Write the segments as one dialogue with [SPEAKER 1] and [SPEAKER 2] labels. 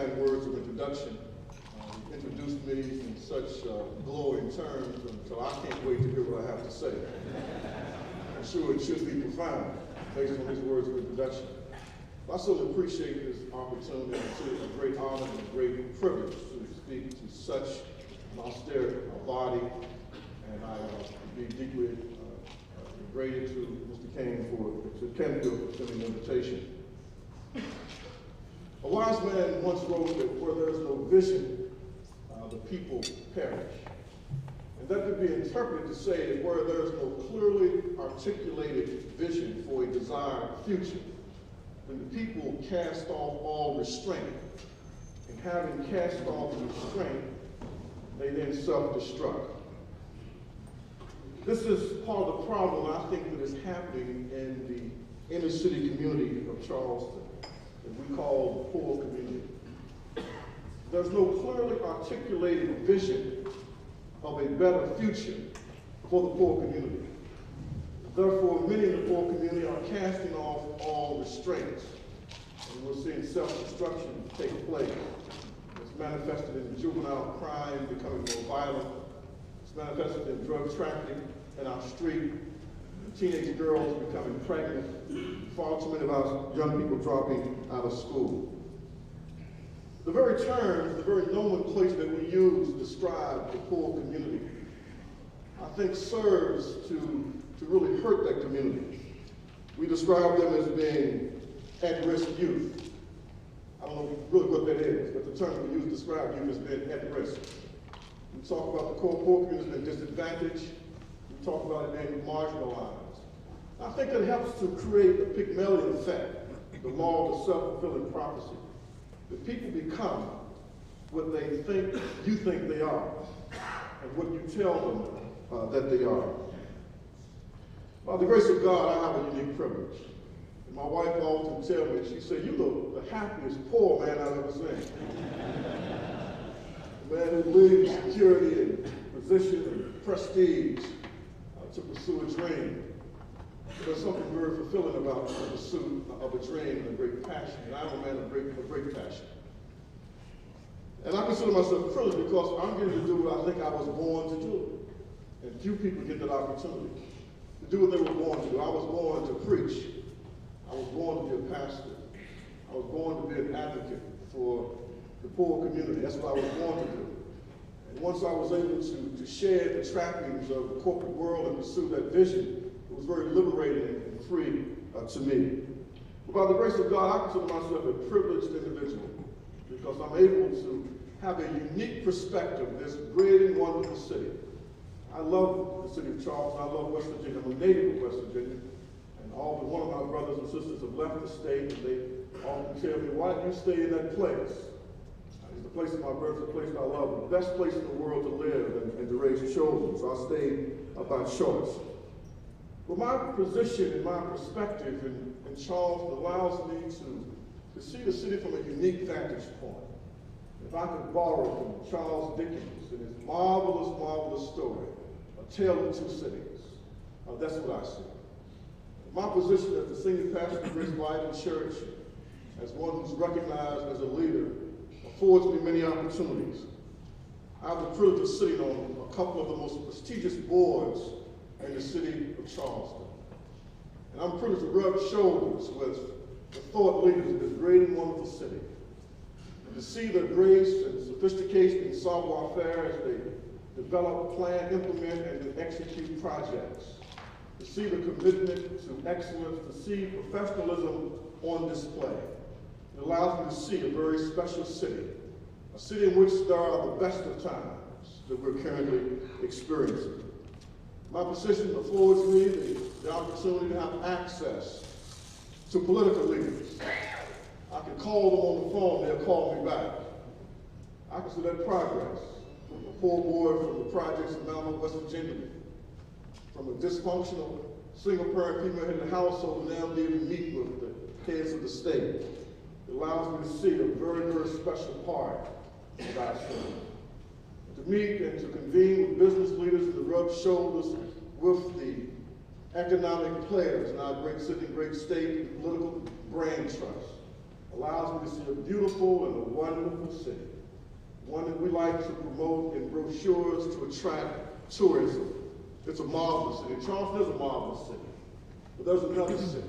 [SPEAKER 1] kind words of introduction. You introduced me in such glowing terms until I can't wait to hear what I have to say. I'm sure it should be profound based on his words of introduction. I certainly appreciate this opportunity. It's a great honor and a great privilege to speak to such an austere body, and I be deeply grateful to Mr. Kane to Ken for sending the invitation. A wise man once wrote that where there's no vision, the people perish. And that could be interpreted to say that where there's no clearly articulated vision for a desired future, then the people cast off all restraint. And having cast off restraint, they then self-destruct. This is part of the problem, I think, that is happening in the inner city community of Charleston, that we call the poor community. There's no clearly articulated vision of a better future for the poor community. Therefore, many in the poor community are casting off all restraints, and we're seeing self-destruction take place. It's manifested in juvenile crime becoming more violent. It's manifested in drug trafficking in our street, teenage girls becoming pregnant, far too many of our young people dropping out of school. The very terms, the very nomenclature that we use to describe the poor community, I think serves to really hurt that community. We describe them as being at-risk youth. I don't know really what that is, but the term we use to describe youth has been at risk. We talk about the poor community as being disadvantaged. We talk about it being marginalized. I think it helps to create the Pygmalion effect, the law of the self-fulfilling prophecy. That people become what they think you think they are, and what you tell them that they are. By the grace of God, I have a unique privilege. And my wife often tells me, she said, "You're the happiest poor man I've ever seen." A man who leaves security and position and prestige to pursue a dream. There's something very fulfilling about the pursuit of a dream and a great passion. And I'm a man of great passion. And I consider myself privileged because I'm getting to do what I think I was born to do. And few people get that opportunity to do what they were born to do. I was born to preach. I was born to be a pastor. I was born to be an advocate for the poor community. That's what I was born to do. And once I was able to shed the trappings of the corporate world and pursue that vision, it was very liberating and free to me. But by the grace of God, I consider myself a privileged individual because I'm able to have a unique perspective of this great and wonderful city. I love the city of Charleston. I love West Virginia. I'm a native of West Virginia. And one of my brothers and sisters have left the state, and they often tell me, "Why did you stay in that place?" It's the place of my birth, the place I love, the best place in the world to live and to raise children. So I stayed by choice. Well, my position and my perspective in Charleston allows me to see the city from a unique vantage point. If I could borrow from Charles Dickens and his marvelous, marvelous story, A Tale of Two Cities, that's what I see. My position as the senior pastor of Grace Bible Church, as one who's recognized as a leader, affords me many opportunities. I have the privilege of sitting on a couple of the most prestigious boards in the city of Charleston. And I'm privileged to rub shoulders with the thought leaders of this great and wonderful city. And to see their grace and sophistication in savoir-faire as they develop, plan, implement, and execute projects. To see the commitment to excellence, to see professionalism on display. It allows me to see a very special city, a city in which there are the best of times that we're currently experiencing. My position affords me the opportunity to have access to political leaders. I can call them on the phone, they'll call me back. I can see that progress. From a poor boy from the projects in Malmö, West Virginia, from a dysfunctional single-parent female-headed household, now be able to meet with the heads of the state. It allows me to see a very, very special part of our city. To meet and to convene with business leaders and to rub shoulders with the economic players in our great city, great state, and political brain trust allows me to see a beautiful and a wonderful city, one that we like to promote in brochures to attract tourism. It's a marvelous city. Charleston is a marvelous city. But there's another city.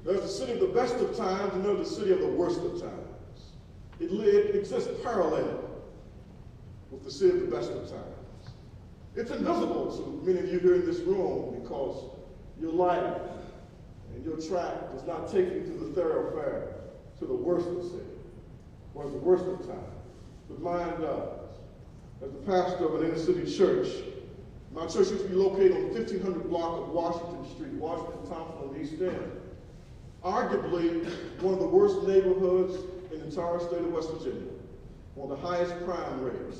[SPEAKER 1] There's the city of the best of times, and there's the city of the worst of times. It exists parallel with the city of the best of times. It's invisible to many of you here in this room because your life and your track does not take you to the thoroughfare, to the worst of the city, or the worst of times. But mine does. As the pastor of an inner city church, my church used to be located on the 1500 block of Washington Street, Washington Thompson on the East End. Arguably one of the worst neighborhoods in the entire state of West Virginia. One of the highest crime rates.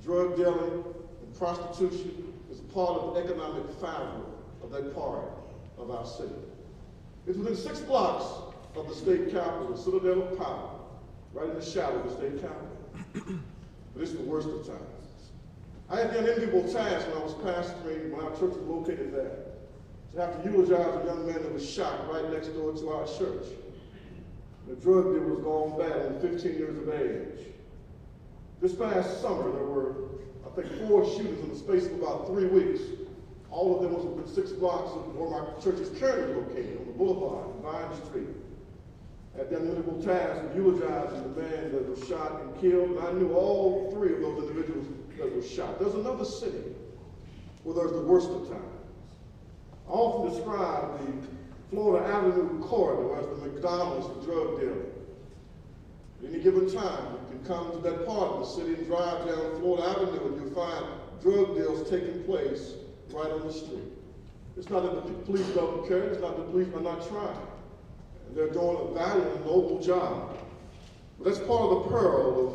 [SPEAKER 1] Drug dealing and prostitution is a part of the economic fabric of that part of our city. It's within 6 blocks of the state capitol, the citadel of power, right in the shadow of the state capitol. But it's the worst of times. I had the unenviable task when I was pastoring, when our church was located there, to have to eulogize a young man that was shot right next door to our church. The drug dealer was gone bad, only 15 years of age. This past summer, there were, I think, 4 shootings in the space of about 3 weeks. All of them was within 6 blocks of where my church is currently located, on the boulevard, on Vine Street. I had the unenviable task of eulogizing the man that was shot and killed, and I knew all 3 of those individuals that were shot. There's another city where there's the worst of times. I often describe the Florida Avenue corridor as the McDonald's for drug dealing. At any given time, you can come to that part of the city and drive down Florida Avenue and you'll find drug deals taking place right on the street. It's not that the police don't care, it's not that the police are not trying. And they're doing a valiant and noble job. But that's part of the pearl of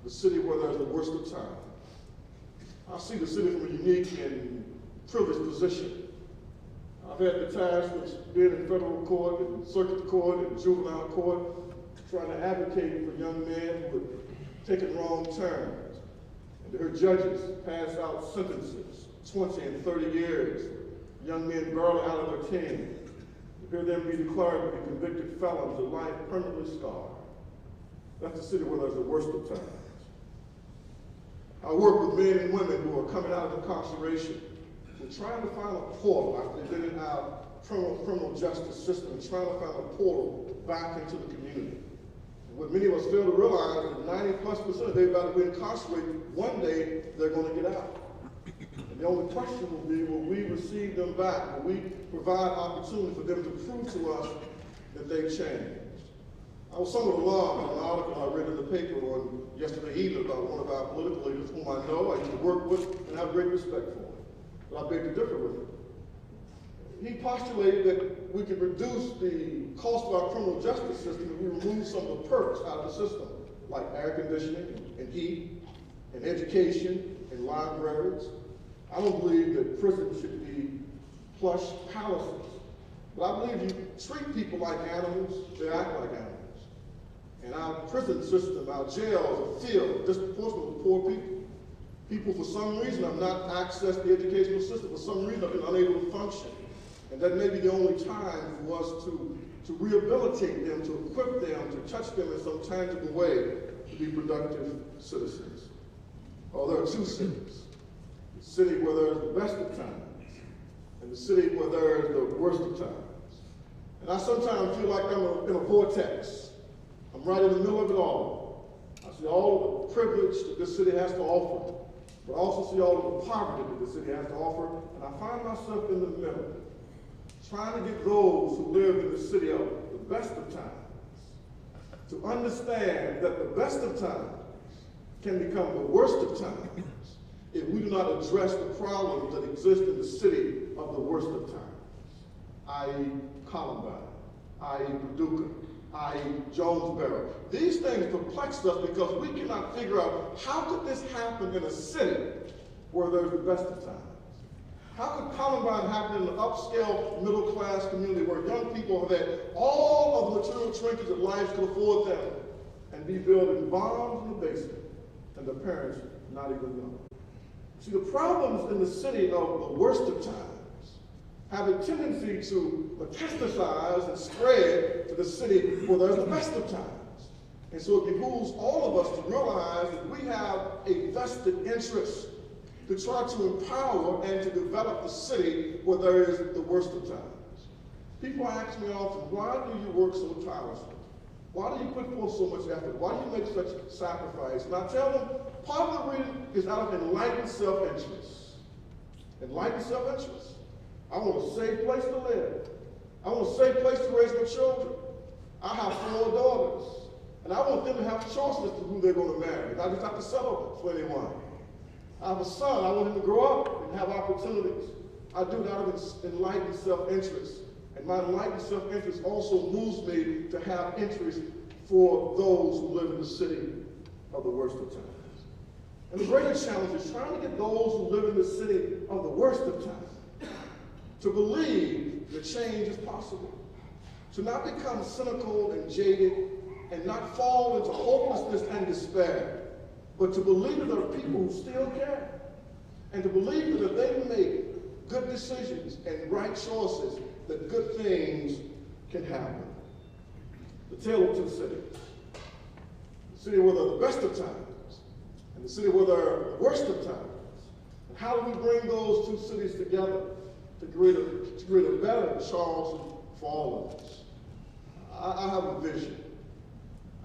[SPEAKER 1] the city where there's the worst of times. I see the city from a unique and privileged position. I've had the task of being in federal court, and circuit court, and juvenile court, trying to advocate for young men who have taken wrong turns, and to hear judges pass out sentences, 20 and 30 years, young men barely out of their teens, to hear them be declared to be convicted felons with life permanently scarred. That's the city where there's the worst of times. I work with men and women who are coming out of incarceration. We're trying to find a portal after they've been in our criminal justice system, and trying to find a portal back into the community. And what many of us fail to realize is that 90+% of them about to be incarcerated, one day they're going to get out. And the only question will be, will we receive them back? Will we provide opportunity for them to prove to us that they've changed? I was somewhat alarmed by an article I read in the paper on yesterday evening about one of our political leaders whom I know, I used to work with, and have great respect for. But I beg to differ with him. He postulated that we could reduce the cost of our criminal justice system if we remove some of the perks out of the system, like air conditioning and heat and education and libraries. I don't believe that prisons should be plush palaces. But I believe you treat people like animals, they act like animals. And our prison system, our jails are filled disproportionately with poor people. People, for some reason, have not accessed the educational system. For some reason, have been unable to function. And that may be the only time for us to rehabilitate them, to equip them, to touch them in some tangible way to be productive citizens. Oh, there are 2 cities. The city where there's the best of times, and the city where there's the worst of times. And I sometimes feel like I'm in a vortex. I'm right in the middle of it all. I see all of the privilege that this city has to offer, but I also see all of the poverty that the city has to offer, and I find myself in the middle, trying to get those who live in the city of the best of times to understand that the best of times can become the worst of times if we do not address the problems that exist in the city of the worst of times, i.e. Columbine, i.e. Paducah, i.e. Jonesboro. These things perplex us because we cannot figure out how could this happen in a city where there's the best of times. How could Columbine happen in an upscale middle-class community where young people have had all of the material trinkets that life could afford them and be building bombs in the basement and their parents not even know? See, the problems in the city of the worst of times have a tendency to metastasize and spread to the city where there's the best of times. And so it behooves all of us to realize that we have a vested interest to try to empower and to develop the city where there is the worst of times. People ask me often, why do you work so tirelessly? Why do you put forth so much effort? Why do you make such sacrifice? And I tell them, part of the reason is out of enlightened self-interest. Enlightened self-interest. I want a safe place to live. I want a safe place to raise my children. I have 4 daughters, and I want them to have choices to who they're going to marry. I just have to settle for anyone. I have a son. I want him to grow up and have opportunities. I do it out of enlightened self-interest. And my enlightened self-interest also moves me to have interest for those who live in the city of the worst of times. And the greater challenge is trying to get those who live in the city of the worst of times to believe that change is possible, to not become cynical and jaded and not fall into hopelessness and despair, but to believe that there are people who still care, and to believe that if they make good decisions and right choices, that good things can happen. The tale of 2 cities. The city where there are the best of times, and the city where there are the worst of times. And how do we bring those 2 cities together to create a better Charleston for all of us? I have a vision.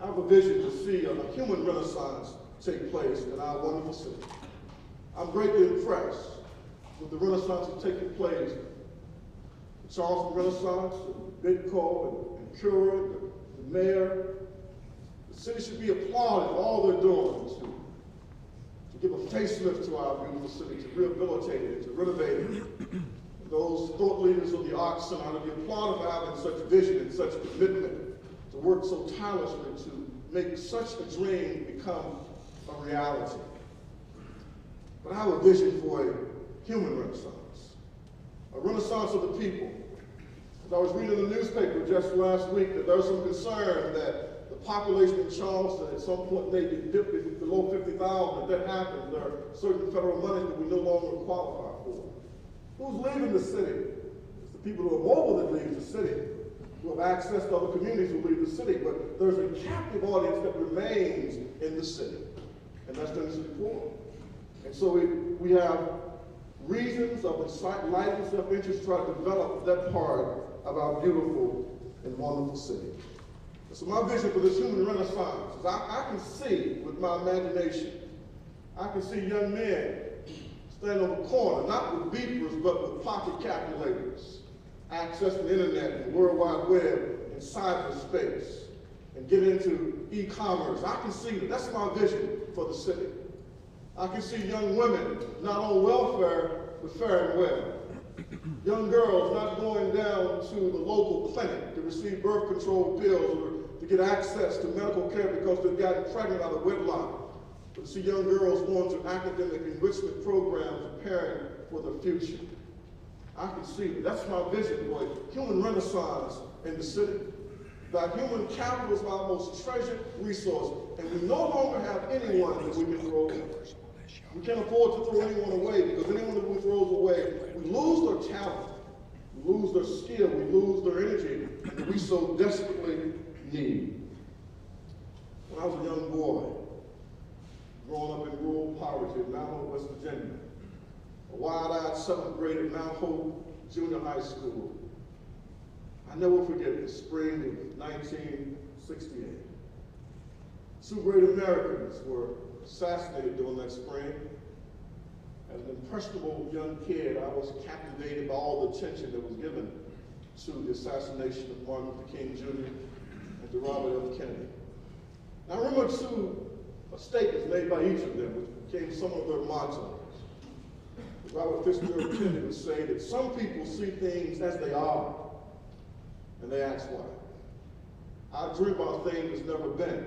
[SPEAKER 1] I have a vision to see a human renaissance take place in our wonderful city. I'm greatly impressed with the renaissance that's taking place. The Charleston Renaissance, the Bidco, and Cura, the mayor. The city should be applauded for all they're doing to give a facelift to our beautiful city, to rehabilitate it, to renovate it. Those thought leaders of the Arts Center ought to be applauded for having such vision and such commitment to work so tirelessly to make such a dream become a reality. But I have a vision for a human renaissance, a renaissance of the people. As I was reading in the newspaper just last week that there's some concern that the population in Charleston at some point may be below 50,000. If that happens, there are certain federal money that we no longer qualify for. Who's leaving the city? It's the people who are mobile that leave the city, who have access to other communities who leave the city, but there's a captive audience that remains in the city, and that's the city poor. And so we have reasons of enlightened self-interest to try to develop that part of our beautiful and wonderful city. So my vision for this human renaissance is I can see with my imagination, I can see young men standing on the corner, not with beepers, but with pocket calculators, accessing the internet and the World Wide Web and cyberspace, and get into e-commerce. I can see that. That's my vision for the city. I can see young women not on welfare, but faring well. Young girls not going down to the local clinic to receive birth control pills or to get access to medical care because they've gotten pregnant out of wedlock. But to see young girls going to academic enrichment programs preparing for the future. I can see that. That's my vision for a human renaissance in the city. That human capital is our most treasured resource, and we no longer have anyone that we can throw away. We can't afford to throw anyone away, because anyone that we throw away, we lose their talent, we lose their skill, we lose their energy that we so desperately need. When I was a young boy, growing up in rural poverty in Mount Hope, West Virginia, a wide-eyed 7th grade at Mount Hope Junior High School, I never forget the spring of 1968. 2 great Americans were assassinated during that spring. As an impressionable young kid, I was captivated by all the attention that was given to the assassination of Martin Luther King Jr. and to Robert F. Kennedy. Now, I remember 2 statements made by each of them, which became some of their mottos. Robert Fitzgerald Kennedy would say that some people see things as they are, and they ask why. I dream about things that's never been,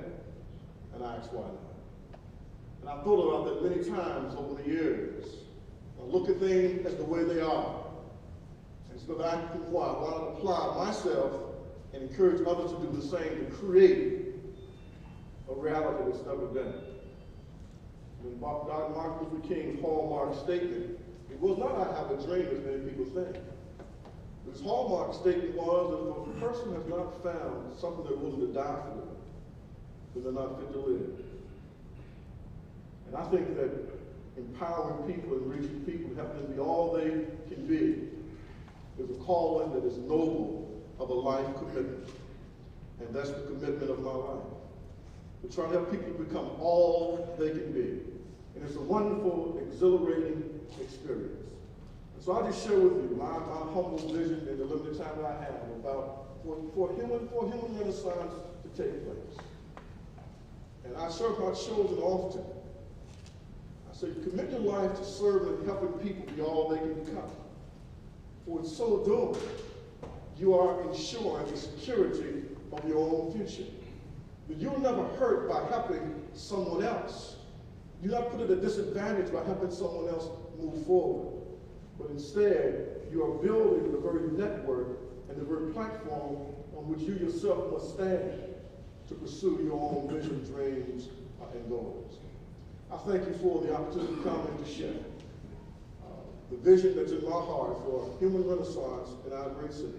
[SPEAKER 1] and I ask why not. And I've thought about that many times over the years. I look at things as the way they are. And so that I can apply myself and encourage others to do the same, to create a reality that's never been. When Dr. Martin Luther King's hallmark statement, it was not I have a dream as many people think. His hallmark statement was that if a person has not found something they're willing to die for, then they're not fit to live. And I think that empowering people and reaching people, helping them be all they can be, is a calling that is noble of a life commitment. And that's the commitment of my life. We're trying to help people become all they can be. And it's a wonderful, exhilarating experience. And so I'll just share with you my humble vision in the limited time that I have about for human renaissance to take place. And I serve my children often. I say, commit your life to serving and helping people be all they can become. For in so doing, you are ensuring the security of your own future. But you're never hurt by helping someone else. You're not put at a disadvantage by helping someone else move forward. But instead, you are building the very network and the very platform on which you yourself must stand to pursue your own vision, dreams, and goals. I thank you for the opportunity to come and to share the vision that's in my heart for human renaissance in our great city.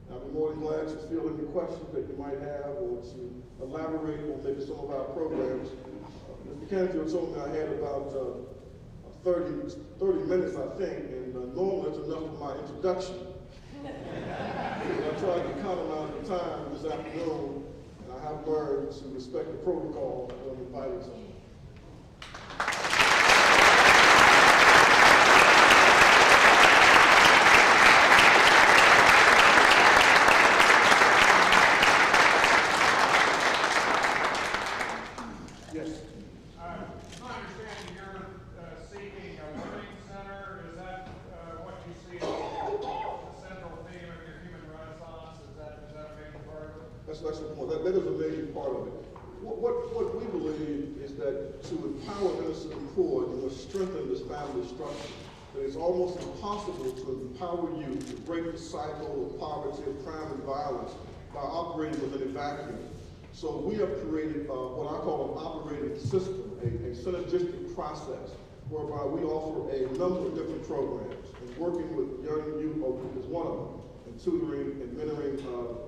[SPEAKER 1] And I'll be more than glad to field any questions that you might have or to elaborate on maybe some of our programs. Mr. Canfield told me I had about 30 minutes, I think, and normally that's enough for my introduction. I tried to count around the time this afternoon, and I have learned to respect the protocol when inviting someone. That's the point. That is a major part of it. What we believe is that to empower innocent and poor, you must strengthen this family structure. That it's almost impossible to empower you to break the cycle of poverty, of crime, and violence by operating within a vacuum. So we have created what I call an operating system, a synergistic process, whereby we offer a number of different programs. And working with young youth is one of them. Tutoring and mentoring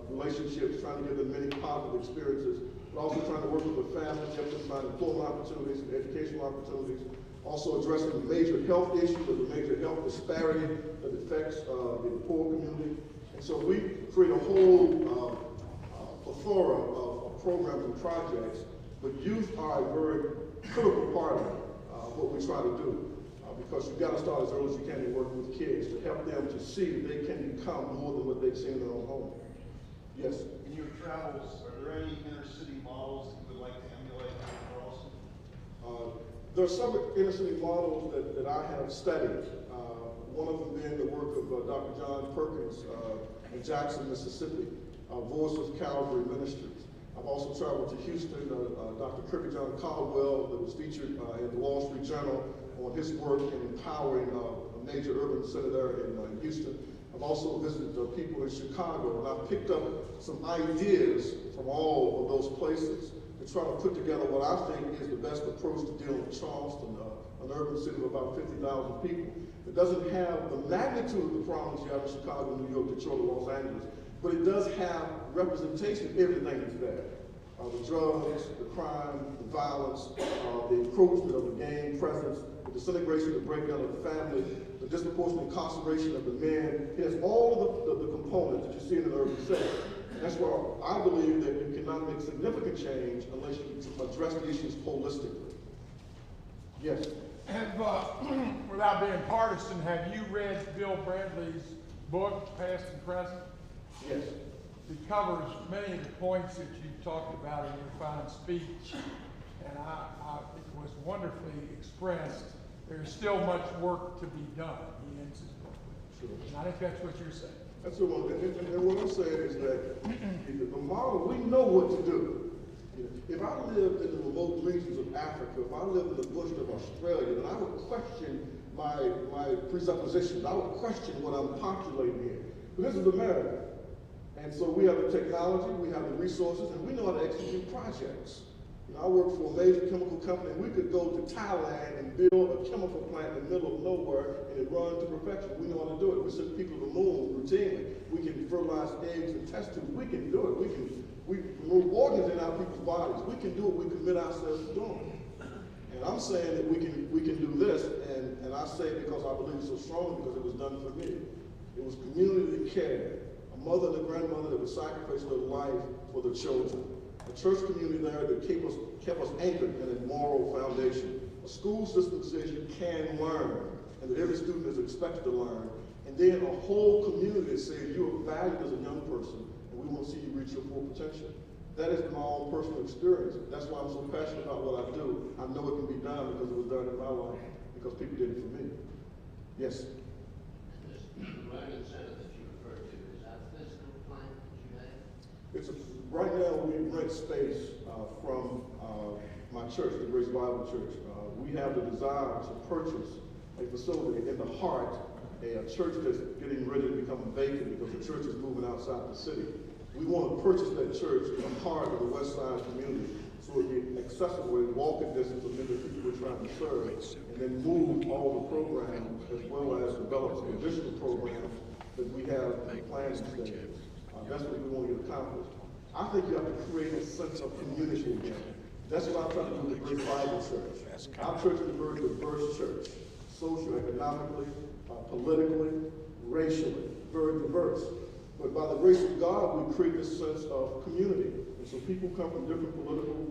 [SPEAKER 1] relationships, trying to give them many positive experiences, but also trying to work with the families, help them find employment opportunities and educational opportunities, also addressing the major health issues of the major health disparity that affects the poor community. And so we create a whole plethora of programs and projects, but youth are a very critical part of what we try to do. Because you've got to start as early as you can in working with kids to help them to see that they can become more than what they've seen in their own home. Yes?
[SPEAKER 2] In your travels, are there any inner city models that you would like to emulate across?
[SPEAKER 1] There are some inner city models that I have studied. One of them being the work of Dr. John Perkins in Jackson, Mississippi, Voice of Calvary Ministries. I've also traveled to Houston. Dr. Kirby John Caldwell, that was featured in the Wall Street Journal on his work in empowering a major urban center there in Houston. I've also visited people in Chicago, and I've picked up some ideas from all of those places to try to put together what I think is the best approach to dealing with Charleston, an urban city of about 50,000 people. It doesn't have the magnitude of the problems you have in Chicago, New York, Detroit, Los Angeles, but it does have representation of everything that's there. The drugs, the crime, the violence, the encroachment of the gang presence, the disintegration, the breakdown of the family, the disproportionate incarceration of the men. It has all of the components that you see in an urban setting. And that's where I believe that you cannot make significant change unless you address the issues holistically. Yes?
[SPEAKER 3] And without being partisan, have you read Bill Bradley's book, Past and Present?
[SPEAKER 1] Yes.
[SPEAKER 3] It covers many of the points that you talked about in your fine speech, and it was wonderfully expressed. There's still much work to be done, he ends his book with.
[SPEAKER 1] Sure.
[SPEAKER 3] And I think that's what you're saying.
[SPEAKER 1] That's what what I'm saying is that the model, we know what to do. If I lived in the remote regions of Africa, if I lived in the bush of Australia, then I would question my presuppositions. I would question what I'm postulating here. But this is America. And so we have the technology, we have the resources, and we know how to execute projects. You know, I worked for a major chemical company, and we could go to Thailand and build a chemical plant in the middle of nowhere, and it run to perfection. We know how to do it. We send people to the moon routinely. We can fertilize eggs and test tubes. We can do it. We remove organs in our people's bodies. We can do it. We commit ourselves to doing it. And I'm saying that we can do this, and I say it because I believe it so strongly because it was done for me. It was community care. A mother and a grandmother that would sacrifice their life for the children. A church community there that kept us anchored in a moral foundation. A school system that says you can learn, and that every student is expected to learn. And then a whole community that says you are valued as a young person, and we want to see you reach your full potential. That has been my own personal experience. That's why I'm so passionate about what I do. I know it can be done because it was done in my life, because people did it for me. Yes?
[SPEAKER 4] This learning center that you referred to, is that a physical plant that you have?
[SPEAKER 1] Right now, we rent space from my church, the Grace Bible Church. We have the desire to purchase a facility in the heart, a church that's getting ready to become vacant because the church is moving outside the city. We want to purchase that church in the heart of the West Side community so it be accessible in walking distance of many people we're trying to serve, and then move all the programs as well as develop some additional programs that we have plans today. That's what we want to get accomplished. I think you have to create a sense of community again. That's what I'm trying to do with the Grace Bible Church. Our church is a very diverse church, socioeconomically, politically, racially, very diverse. But by the grace of God, we create this sense of community. And so people come from different political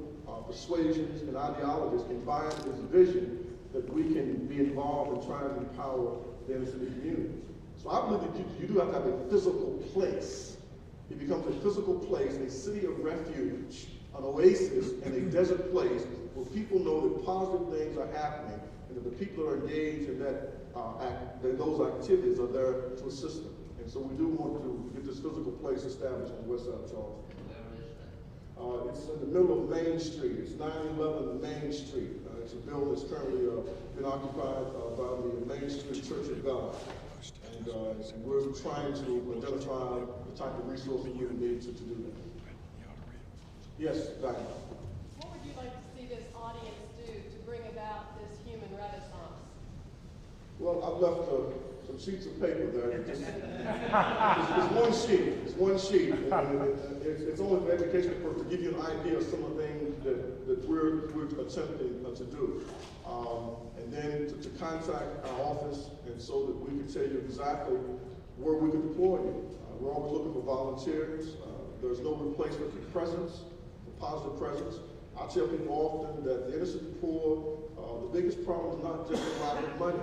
[SPEAKER 1] persuasions and ideologies can find this vision that we can be involved in trying to empower the inner city communities. So I believe that you do have to have a physical place. It becomes a physical place, a city of refuge, an oasis in a desert place where people know that positive things are happening and that the people that are engaged in those activities are there to assist them. And so we do want to get this physical place established on the west side of Charleston. It's in the middle of Main Street. It's 911 Main Street. It's a building that's currently been occupied by the Main Street Church of God. And we're trying to identify the type of resources we need to do that. Yes, Diane.
[SPEAKER 5] What would you like to see this audience do to bring about this human renaissance?
[SPEAKER 1] Well, I've left some sheets of paper there. It's one sheet. It's one sheet. It's only for educational purposes to give you an idea of some of the things that we're attempting to do. And then to contact our office and so that we can tell you exactly where we can deploy you. We're always looking for volunteers. There's no replacement for presence, for positive presence. I tell people often that the innocent poor, the biggest problem is not just the lack of money.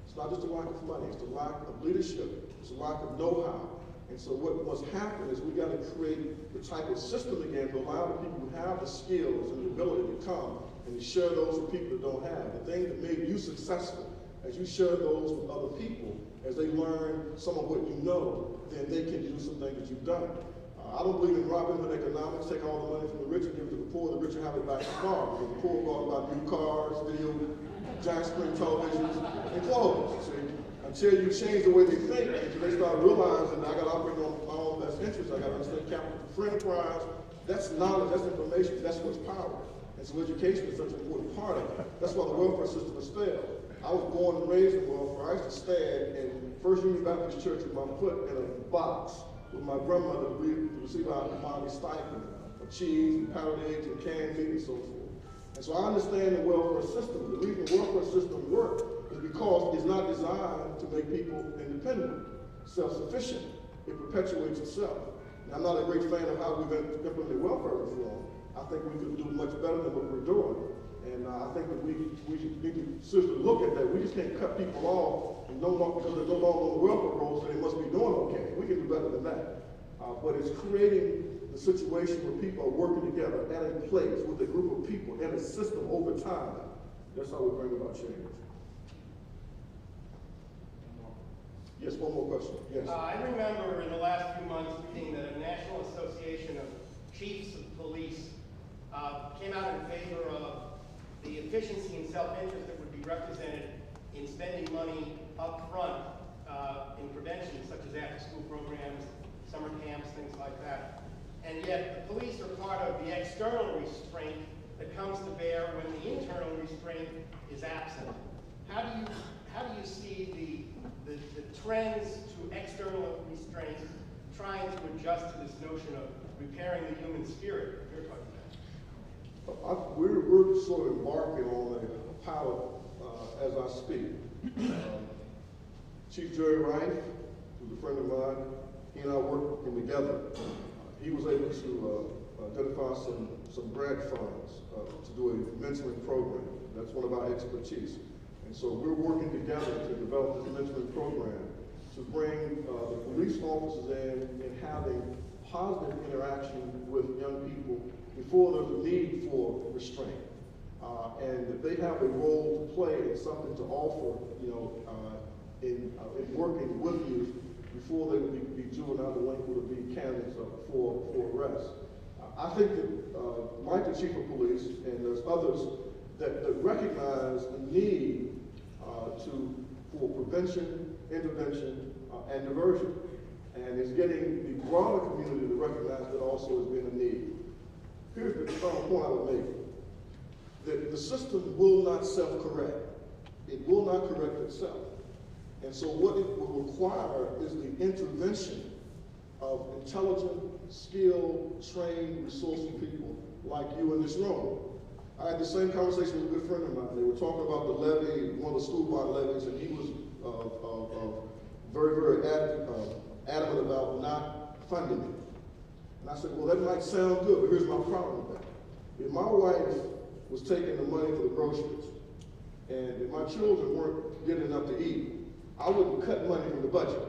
[SPEAKER 1] It's not just a lack of money, it's the lack of leadership, it's the lack of know-how. And so what must happen is we got to create the type of system again to allow the people who have the skills and the ability to come and to share those with people that don't have. The thing that made you successful, as you share those with other people, as they learn some of what you know, then they can do some things that you've done. I don't believe in Robin Hood economics, take all the money from the rich and give it to the poor, the rich will have it back in the car. Because the poor go out and buy new cars, video, giant screen televisions, and clothes, see? Until you change the way they think, until they start realizing that I got to operate on my own best interest, I got to understand capital for enterprise. That's knowledge, that's information, that's what's power. And so education is such an important part of it. That's why the welfare system has failed. I was born and raised in welfare. I used to stand in First Union Baptist Church with my foot in a box with my grandmother to receive our commodity stipend of cheese and powdered eggs and canned meat and so forth. And so I understand the welfare system. The reason the welfare system works is because it's not designed to make people independent, self-sufficient. It perpetuates itself. And I'm not a great fan of how we've implemented welfare reform. I think we could do much better than what we're doing. And I think that we need to seriously look at that. We just can't cut people off and because they're no longer on the welfare rolls, so they must be doing okay. We can do better than that. But it's creating the situation where people are working together at a place with a group of people in a system over time. That's how we bring about change. Yes, one more question. Yes.
[SPEAKER 6] I remember in the last few months reading that a National Association of Chiefs of Police came out in favor of the efficiency and self-interest that would be represented in spending money up front in prevention, such as after-school programs, summer camps, things like that. And yet the police are part of the external restraint that comes to bear when the internal restraint is absent. How do you see the trends to external restraint trying to adjust to this notion of repairing the human spirit you're talking about?
[SPEAKER 1] We're sort of embarking on a pilot as I speak. Chief Jerry Rife, who's a friend of mine, he and I working together. He was able to identify some grant funds to do a mentoring program. That's one of our expertise. And so we're working together to develop this mentoring program to bring the police officers in and having positive interaction with young people before there's a need for restraint. And if they have a role to play and something to offer, in working with youth before they would be juvenile delinquent or be candidates for arrest. I think that Mike, the chief of police, and there's others that recognize the need for prevention, intervention, and diversion. And is getting the broader community to recognize that also as being a need. Here's the point I would make. That the system will not self-correct. It will not correct itself. And so what it will require is the intervention of intelligent, skilled, trained, resourceful people like you in this room. I had the same conversation with a good friend of mine. They were talking about the levy, one of the school bond levies, and he was very adamant about not funding it. And I said, well, that might sound good, but here's my problem with that. If my wife was taking the money for the groceries, and if my children weren't getting enough to eat, I wouldn't cut money from the budget,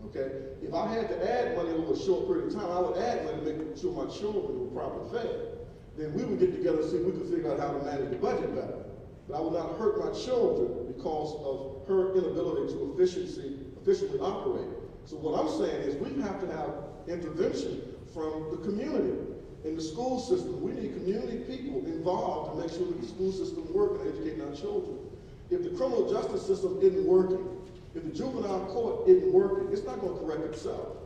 [SPEAKER 1] okay? If I had to add money over a short period of time, I would add money to make sure my children were properly fed. Then we would get together and see if we could figure out how to manage the budget better. But I would not hurt my children because of her inability to efficiently operate. So what I'm saying is we have to have intervention from the community. In the school system, we need community people involved to make sure that the school system works and educating our children. If the criminal justice system isn't working, if the juvenile court isn't working, it's not going to correct itself.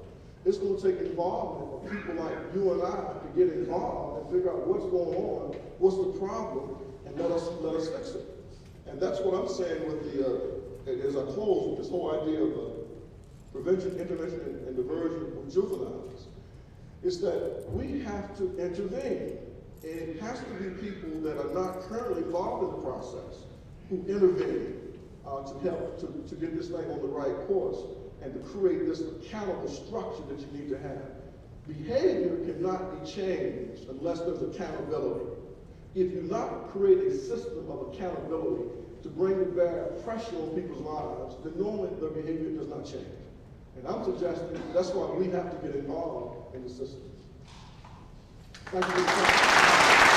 [SPEAKER 1] It's going to take involvement of people like you and I to get involved and figure out what's going on, what's the problem, and let us fix it. And that's what I'm saying with as I close with this whole idea of prevention, intervention, and diversion with juveniles, is that we have to intervene. And it has to be people that are not currently involved in the process who intervene to help to get this thing on the right course and to create this accountable structure that you need to have. Behavior cannot be changed unless there's accountability. If you not create a system of accountability to bring to bear pressure on people's lives, then normally their behavior does not change. And I'm suggesting that's why we have to get involved in the system. Thank you for your time.